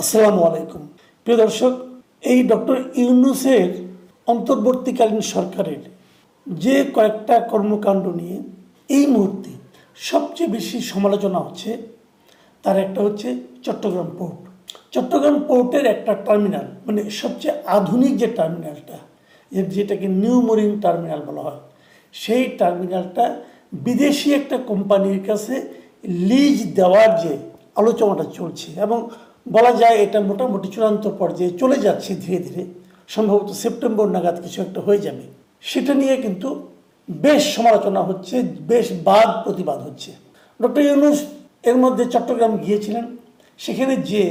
আসসালামু আলাইকুম প্রিয় দর্শক, এই ডক্টর ইউনূসের অন্তর্বর্তীকালীন সরকারের যে কয়েকটা কর্মকাণ্ড নিয়ে এই মুহূর্তে সবচেয়ে বেশি সমালোচনা হচ্ছে তার একটা হচ্ছে চট্টগ্রাম পোর্ট। চট্টগ্রাম পোর্টের একটা টার্মিনাল, মানে সবচেয়ে আধুনিক যে টার্মিনালটা, যেটাকে নিউ মেরিন টার্মিনাল বলা হয়, সেই টার্মিনালটা বিদেশি একটা কোম্পানির কাছে লিজ দেওয়ার যে আলোচনাটা চলছে এবং বলা যায় এটা মোটামুটি চূড়ান্ত পর্যায়ে চলে যাচ্ছে ধীরে ধীরে, সম্ভবত সেপ্টেম্বর নাগাদ কিছু একটা হয়ে যাবে, সেটা নিয়ে কিন্তু বেশ সমালোচনা হচ্ছে, বেশ বাদ প্রতিবাদ হচ্ছে। ডক্টর ইউনূস এর মধ্যে চট্টগ্রাম গিয়েছিলেন, সেখানে যে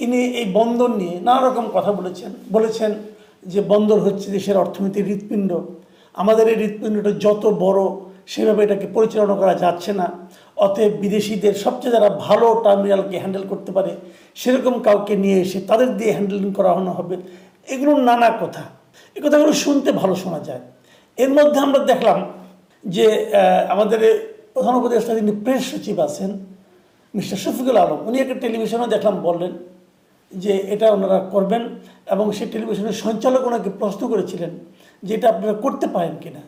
ইনি এই বন্দর নিয়ে নানা রকম কথা বলেছেন যে বন্দর হচ্ছে দেশের অর্থনীতির হৃৎপিণ্ড, আমাদের এই হৃৎপিণ্ডটা যত বড় সেভাবে এটাকে পরিচালনা করা যাচ্ছে না, অতএব বিদেশিদের সবচেয়ে যারা ভালো টার্মিনালকে হ্যান্ডেল করতে পারে সেরকম কাউকে নিয়ে এসে তাদের দিয়ে হ্যান্ডেলিং করানো হবে। এগুলো নানা কথা, এই কথাগুলো শুনতে ভালো শোনা যায়। এর মধ্যে আমরা দেখলাম যে আমাদের প্রধান উপদেষ্টা যিনি প্রেস সচিব আছেন মিস্টার শফিকুল আলম, উনি একটা টেলিভিশনে দেখলাম বললেন যে এটা ওনারা করবেন, এবং সেই টেলিভিশনের সঞ্চালক ওনাকে প্রশ্ন করেছিলেন যে এটা আপনারা করতে পারেন কিনা।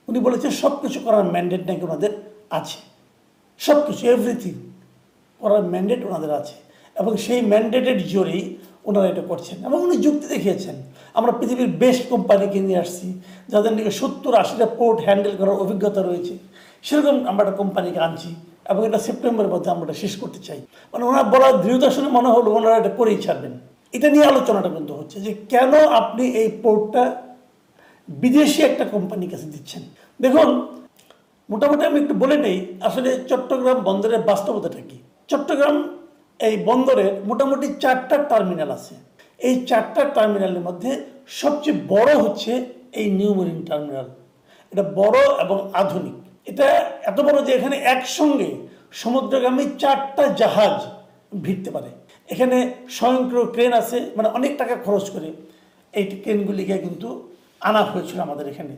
উনি বলেছেন সব কিছু করার ম্যান্ডেট নাকি ওনাদের আছে, সব কিছু এভরিথিং করার ম্যান্ডেট ওনাদের আছে, এবং সেই ম্যান্ডেটের জোরেই ওনারা এটা করছেন। এবং উনি যুক্তি দেখিয়েছেন আমরা পৃথিবীর বেস্ট কোম্পানিকে নিয়ে আসছি যাদের নাকি 70-80টা পোর্ট হ্যান্ডেল করার অভিজ্ঞতা রয়েছে, সেরকম আমরা একটা কোম্পানিকে আনছি এবং এটা সেপ্টেম্বরের মধ্যে আমরা এটা শেষ করতে চাই। মানে ওনার বলার দৃঢ়তা শুনে মনে হলো ওনারা এটা করেই ছাড়বেন। এটা নিয়ে আলোচনাটা কিন্তু হচ্ছে যে কেন আপনি এই পোর্টটা বিদেশি একটা কোম্পানির কাছে দিচ্ছেন। দেখুন, মোটামুটি আমি একটু বলে নেই আসলে চট্টগ্রাম বন্দরের বাস্তবতাটা কি। চট্টগ্রাম এই বন্দরের মোটামুটি 4টা টার্মিনাল আছে। এই 4টা টার্মিনালের মধ্যে সবচেয়ে বড় হচ্ছে এই নিউ মেরিন টার্মিনাল। এটা বড় এবং আধুনিক। এটা এত বড় যে এখানে একসঙ্গে সমুদ্রগামী 4টা জাহাজ ভিড়তে পারে। এখানে স্বয়ংক্রিয় ক্রেন আছে, মানে অনেক টাকা খরচ করে এই ক্রেনগুলিকে কিন্তু আনা হয়েছিল আমাদের এখানে,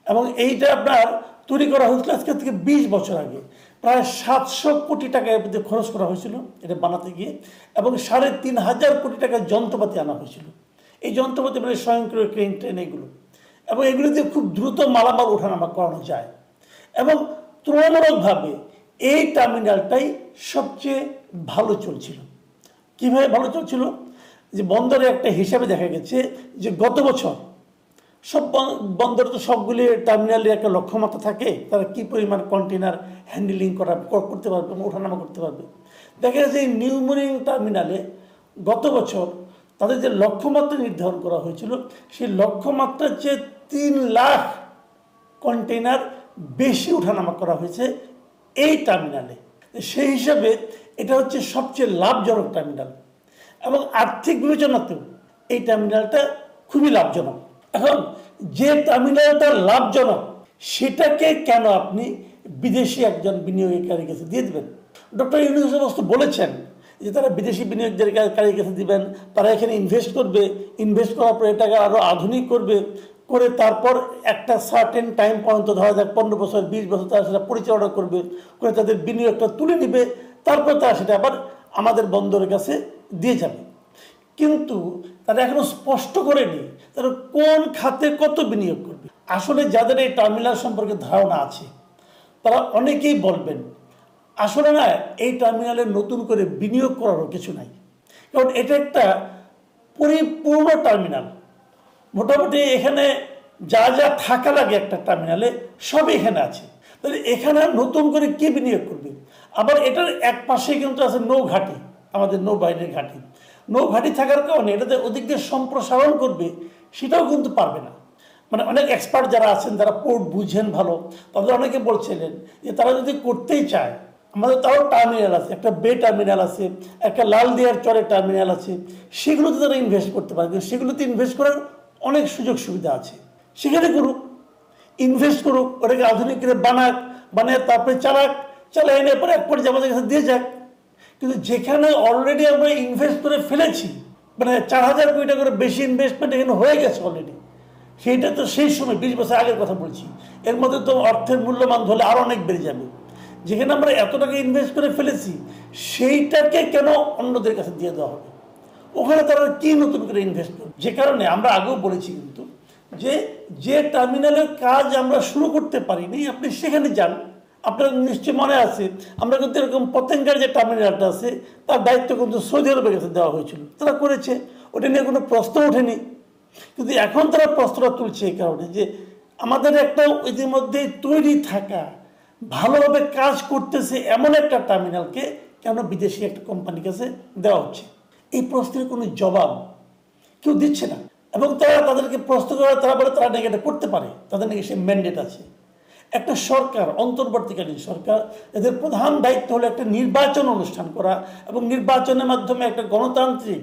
এবং এইটা আপনার তৈরি করা হয়েছিল আজকে থেকে 20 বছর আগে। প্রায় 700 কোটি টাকা এর মধ্যে খরচ করা হয়েছিল এটা বানাতে গিয়ে, এবং 3500 কোটি টাকার যন্ত্রপাতি আনা হয়েছিল। এই যন্ত্রপাতি মানে স্বয়ংক্রিয় ক্রেন ট্রেন এগুলো, এবং এগুলো দিয়ে খুব দ্রুত মালামাল ওঠানামা করানো যায়। এবং তুলনামূলকভাবে এই টার্মিনালটাই সবচেয়ে ভালো চলছিল। কীভাবে ভালো চলছিল? যে বন্দরে একটা হিসাবে দেখা গেছে যে গত বছর সব বন্দরে তো সবগুলি টার্মিনালের একটা লক্ষ্যমাত্রা থাকে, তারা কী পরিমাণ কন্টেনার হ্যান্ডেলিং করতে পারবে, ওঠানামা করতে পারবে। দেখা যাচ্ছে এই নিউ মেরিন টার্মিনালে গত বছর তাদের যে লক্ষ্যমাত্রা নির্ধারণ করা হয়েছিল সেই লক্ষ্যমাত্রার চেয়ে 3 লাখ কন্টেনার বেশি ওঠানামা করা হয়েছে এই টার্মিনালে। সেই হিসাবে এটা হচ্ছে সবচেয়ে লাভজনক টার্মিনাল, এবং আর্থিক বিবেচনাতেও এই টার্মিনালটা খুবই লাভজনক। এখন যে টার্মিনালটা লাভজনক সেটাকে কেন আপনি বিদেশি একজন বিনিয়োগকারীর কাছে দিয়ে দেবেন? ডক্টর ইউনূস বলেছেন যে তারা বিদেশি বিনিয়োগকারীর কাছে দিবেন, তারা এখানে ইনভেস্ট করবে, ইনভেস্ট করার পর এটাকে আরও আধুনিক করবে, করে তারপর একটা সার্টেন টাইম পর্যন্ত, ধরা যাক 15 বছর 20 বছর তারা সেটা পরিচালনা করবে, করে তাদের বিনিয়োগটা তুলে নেবে, তারপর তারা সেটা আবার আমাদের বন্দরের কাছে দিয়ে যাবে। কিন্তু তারা এখনো স্পষ্ট করেনি তারা কোন খাতে কত বিনিয়োগ করবে। আসলে যাদের এই টার্মিনাল সম্পর্কে ধারণা আছে তারা অনেকেই বলবেন আসলে না, এই টার্মিনালে নতুন করে বিনিয়োগ করারও কিছু নাই, কারণ এটা একটা পরিপূর্ণ টার্মিনাল। মোটামুটি এখানে যা যা থাকা লাগে একটা টার্মিনালে সব এখানে আছে, তাহলে এখানে নতুন করে কে বিনিয়োগ করবে? আবার এটার এক পাশে কিন্তু আছে নৌঘাটি, আমাদের নৌবাহিনীর ঘাঁটি। নৌঘাঁটি থাকার কারণে এটাতে ওদিক দিয়ে সম্প্রসারণ করবে সেটাও কিন্তু পারবে না। মানে অনেক এক্সপার্ট যারা আছেন, যারা পোর্ট বুঝেন ভালো, তাদের অনেকে বলছিলেন যে তারা যদি করতেই চায়, আমাদের তাও টার্মিনাল আছে, একটা বে টার্মিনাল আছে, একটা লালদিয়ার চরে টার্মিনাল আছে, সেগুলোতে তারা ইনভেস্ট করতে পারে। কিন্তু সেগুলোতে ইনভেস্ট করার অনেক সুযোগ সুবিধা আছে, সেখানে করুক, ইনভেস্ট করুক, ওটাকে আধুনিক করে বানায় তারপরে চালায় এনে পরে এক পর্যায়ে আমাদের কাছে দিয়ে যাক। কিন্তু যেখানে অলরেডি আমরা ইনভেস্ট করে ফেলেছি, মানে 4000 কোটি টাকা করে বেশি ইনভেস্টমেন্ট এখানে হয়ে গেছে অলরেডি, সেইটা তো সেই সময় 20 বছর আগের কথা বলছি, এর মধ্যে তো অর্থের মূল্যমান ধরলে আরও অনেক বেড়ে যাবে। যেখানে আমরা এত টাকা ইনভেস্ট করে ফেলেছি সেইটাকে কেন অন্যদের কাছে দিয়ে দেওয়া হবে? ওখানে তারা কি নতুন করে ইনভেস্ট করবে? যে কারণে আমরা আগেও বলেছি কিন্তু যে টার্মিনালের কাজ আমরা শুরু করতে পারিনি, আপনি সেখানে যান। আপনার নিশ্চয়ই মনে আছে, আমরা কিন্তু এরকম পতেঙ্গার যে টার্মিনালটা আছে তার দায়িত্ব কিন্তু সৌদি আরবের কাছে দেওয়া হয়েছিল, তারা করেছে, ওটা নিয়ে কোনো প্রশ্ন ওঠেনি। কিন্তু এখন তারা প্রশ্নটা তুলছে এই কারণে যে আমাদের একটা ইতিমধ্যে তৈরি থাকা ভালোভাবে কাজ করতেছে এমন একটা টার্মিনালকে কেন বিদেশি একটা কোম্পানির কাছে দেওয়া হচ্ছে? এই প্রশ্নের কোনো জবাব কেউ দিচ্ছে না। এবং তারা তাদেরকে প্রশ্ন করে, তারা বলে তারা নাকি এটা করতে পারে, তাদের নাকি সে ম্যান্ডেট আছে। একটা সরকার, অন্তর্বর্তীকালীন সরকার, এদের প্রধান দায়িত্ব হলো একটা নির্বাচন অনুষ্ঠান করা এবং নির্বাচনের মাধ্যমে একটা গণতান্ত্রিক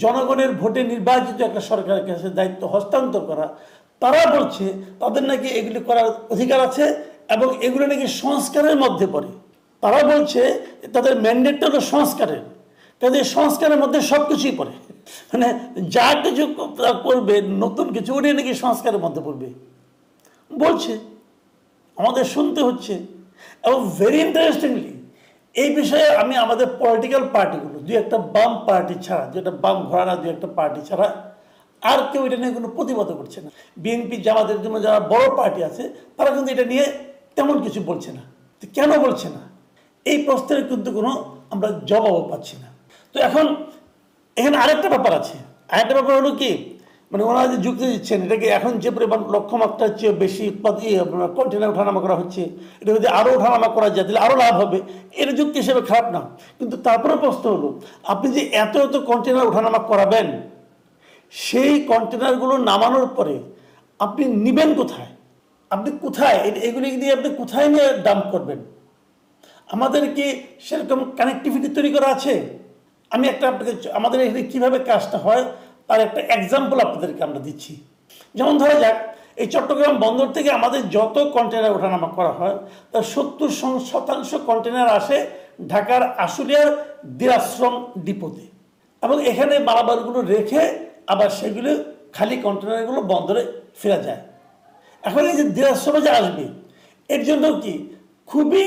জনগণের ভোটে নির্বাচিত একটা সরকারের কাছে দায়িত্ব হস্তান্তর করা। তারা বলছে তাদের নাকি এগুলি করার অধিকার আছে এবং এগুলো নাকি সংস্কারের মধ্যে পড়ে। তারা বলছে তাদের ম্যান্ডেটটা হলো সংস্কারের, কাজে সংস্কারের মধ্যে সব কিছুই পড়ে। মানে যা কিছু করবে নতুন কিছু, ওটাই নাকি সংস্কারের মধ্যে পড়বে বলছে, আমাদের শুনতে হচ্ছে। এবং ভেরি ইন্টারেস্টিংলি এই বিষয়ে আমি আমাদের পলিটিক্যাল পার্টিগুলো, দুই একটা বাম পার্টি ছাড়া, যেটা বাম ঘরানা দুই একটা পার্টি ছাড়া আর কেউ এটা নিয়ে কোনো প্রতিবাদ করছে না। বিএনপি, জামাতের জন্য যারা বড় পার্টি আছে তারা কিন্তু এটা নিয়ে তেমন কিছু বলছে না। তো কেন বলছে না, এই প্রশ্নের কিন্তু কোনো আমরা জবাবও পাচ্ছি না। তো এখন এখানে আরেকটা ব্যাপার আছে। আরেকটা ব্যাপার হলো কি, মানে ওনারা যে যুক্তি দিচ্ছেন, এটাকে এখন যে পরিমাণ লক্ষ্যমাত্রার চেয়ে বেশি কন্টেনার ওঠানামা করা হচ্ছে, এটা যদি আরও ওঠানামা করা যায় তাহলে আরও লাভ হবে, এর যুক্তি হিসেবে খারাপ না। কিন্তু তারপরে প্রশ্ন হলো, আপনি যে এত এত কন্টেনার ওঠানামা করাবেন, সেই কন্টেনারগুলো নামানোর পরে আপনি নিবেন কোথায়? আপনি কোথায় এগুলি দিয়ে আপনি কোথায় নিয়ে ডাম্প করবেন? আমাদের কি সেরকম কানেক্টিভিটি তৈরি করা আছে? আমি একটা আপনাকে আমাদের এখানে কীভাবে কাজটা হয় তার একটা এক্সাম্পল আপনাদেরকে আমরা দিচ্ছি। যেমন ধরা যাক, এই চট্টগ্রাম বন্দর থেকে আমাদের যত কন্টেনার ওঠানামা করা হয় তার 70% কন্টেনার আসে ঢাকার আশুলিয়ার দিরাশ্রম ডিপোতে, এবং এখানে মালামালগুলো রেখে আবার সেগুলো খালি কন্টেনারগুলো বন্দরে ফেরা যায়। এখন এই যে দিরাশ্রমে যে আসবে, এর জন্য কি খুবই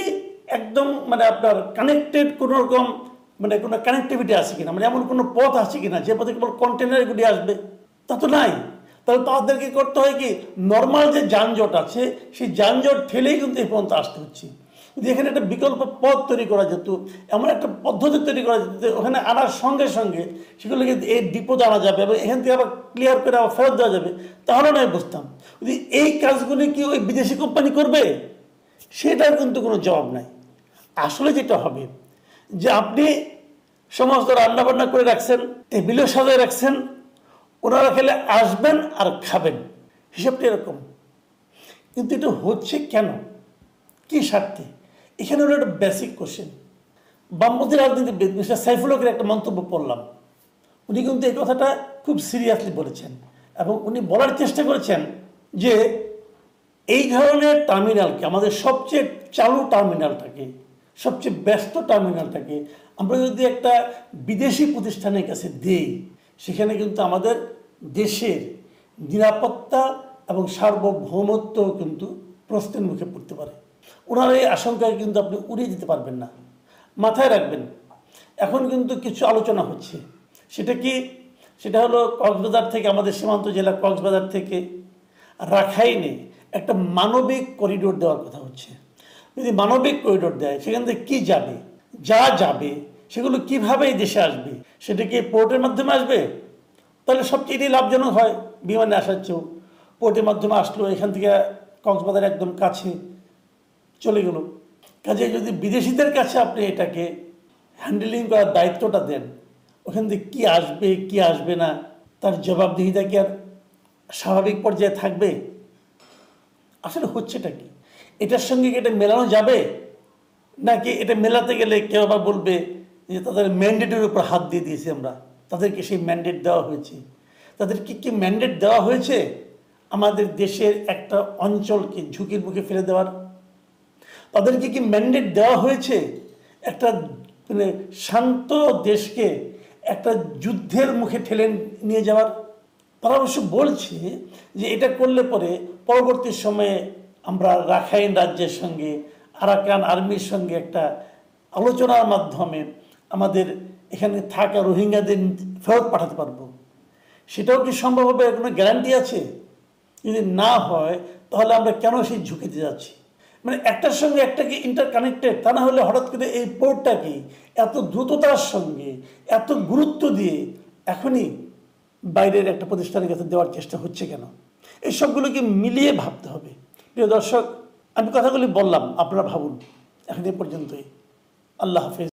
একদম মানে আপনার কানেক্টেড কোনো রকম মানে কোনো কানেক্টিভিটি আছে কিনা, মানে এমন কোনো পথ আছে কিনা যে পথে কেবল কন্টেনারগুলি আসবে? তা তো নাই। তাহলে তাদেরকে করতে হয় কি, নর্মাল যে যানজট আছে সেই যানজট ঠেলেই কিন্তু এই পর্যন্ত আসতে হচ্ছে। যদি এখানে একটা বিকল্প পথ তৈরি করা যেত, এমন একটা পদ্ধতি তৈরি করা যেত, ওখানে আনার সঙ্গে সঙ্গে সেগুলোকে এই ডিপোতে আনা যাবে এবং এখান থেকে আবার ক্লিয়ার করে আবার ফেরত দেওয়া যাবে, তাহলে নয় বুঝতাম। যদি এই কাজগুলি কি ওই বিদেশি কোম্পানি করবে, সেটার কিন্তু কোনো জবাব নাই। আসলে যেটা হবে যে আপনি সমস্ত রান্নাবান্না করে রাখছেন, টেবিলও সাজিয়ে রাখছেন, ওনারা খেলে আসবেন আর খাবেন, হিসাবটা এরকম। কিন্তু এটা হচ্ছে কেন, কি স্বার্থে? এখানে হলো একটা বেসিক কোশ্চেন। বামপন্থী রাজনীতিবিদ মিস্টার সাইফুল হকের একটা মন্তব্য পড়লাম, উনি কিন্তু এই কথাটা খুব সিরিয়াসলি বলেছেন এবং উনি বলার চেষ্টা করেছেন যে এই ধরনের টার্মিনালকে, আমাদের সবচেয়ে চালু টার্মিনালটাকে, সবচেয়ে ব্যস্ত টার্মিনালটাকে আমরা যদি একটা বিদেশি প্রতিষ্ঠানের কাছে দিই, সেখানে কিন্তু আমাদের দেশের নিরাপত্তা এবং সার্বভৌমত্ব কিন্তু প্রশ্নের মুখে পড়তে পারে। ওনার এই আশঙ্কায় কিন্তু আপনি উড়িয়ে দিতে পারবেন না। মাথায় রাখবেন, এখন কিন্তু কিছু আলোচনা হচ্ছে। সেটা কি? সেটা হলো কক্সবাজার থেকে, আমাদের সীমান্ত জেলা কক্সবাজার থেকে রাখাইনে একটা মানবিক করিডোর দেওয়ার কথা হচ্ছে। যদি মানবিক করিডোর দেয়, সেখান থেকে কী যাবে, যা যাবে সেগুলো কীভাবে এই দেশে আসবে? সেটা কি পোর্টের মাধ্যমে আসবে? তাহলে সবচেয়ে লাভজনক হয় বিমানে আসার চেয়েও। পোর্টের মাধ্যমে আসলো, এখান থেকে কক্সবাজার একদম কাছে চলে গেল। কাজে যদি বিদেশিদের কাছে আপনি এটাকে হ্যান্ডেলিং করার দায়িত্বটা দেন, ওখান থেকে কী আসবে কী আসবে না তার জবাবদিহিতা কি আর স্বাভাবিক পর্যায়ে থাকবে? আসলে হচ্ছেটা কি, এটার সঙ্গে কি এটা মেলানো যাবে? নাকি এটা মেলাতে গেলে কেউ আবার বলবে যে তাদের ম্যান্ডেটের উপর হাত দিয়ে দিয়েছি আমরা, তাদেরকে সেই ম্যান্ডেট দেওয়া হয়েছে। তাদের কি ম্যান্ডেট দেওয়া হয়েছে? আমাদের দেশের একটা অঞ্চলকে ঝুঁকির মুখে ফেলে দেওয়ার। তাদেরকে কি ম্যান্ডেট দেওয়া হয়েছে একটা মানে শান্ত দেশকে একটা যুদ্ধের মুখে ঠেলে নিয়ে যাওয়ার? তারা অবশ্য বলছে যে এটা করলে পরে পরবর্তী সময়ে আমরা রাখাইন রাজ্যের সঙ্গে, আরাকান আর্মির সঙ্গে একটা আলোচনার মাধ্যমে আমাদের এখানে থাকা রোহিঙ্গাদের ফেরত পাঠাতে পারবো, সেটাও কি সম্ভব হবে? কোনো গ্যারান্টি আছে? যদি না হয় তাহলে আমরা কেন সেই ঝুঁকিতে যাচ্ছি? মানে একটার সঙ্গে একটাকে ইন্টারকানেক্টেড, তা না হলে হঠাৎ করে এই পোর্টটাকে এত দ্রুততার সঙ্গে এত গুরুত্ব দিয়ে এখনই বাইরের একটা প্রতিষ্ঠানের কাছে দেওয়ার চেষ্টা হচ্ছে কেন? এই সবগুলোকে মিলিয়ে ভাবতে হবে। প্রিয় দর্শক, আমি কথাগুলি বললাম, আপনারা ভাবুন। এখন এ পর্যন্তই। আল্লাহ হাফেজ।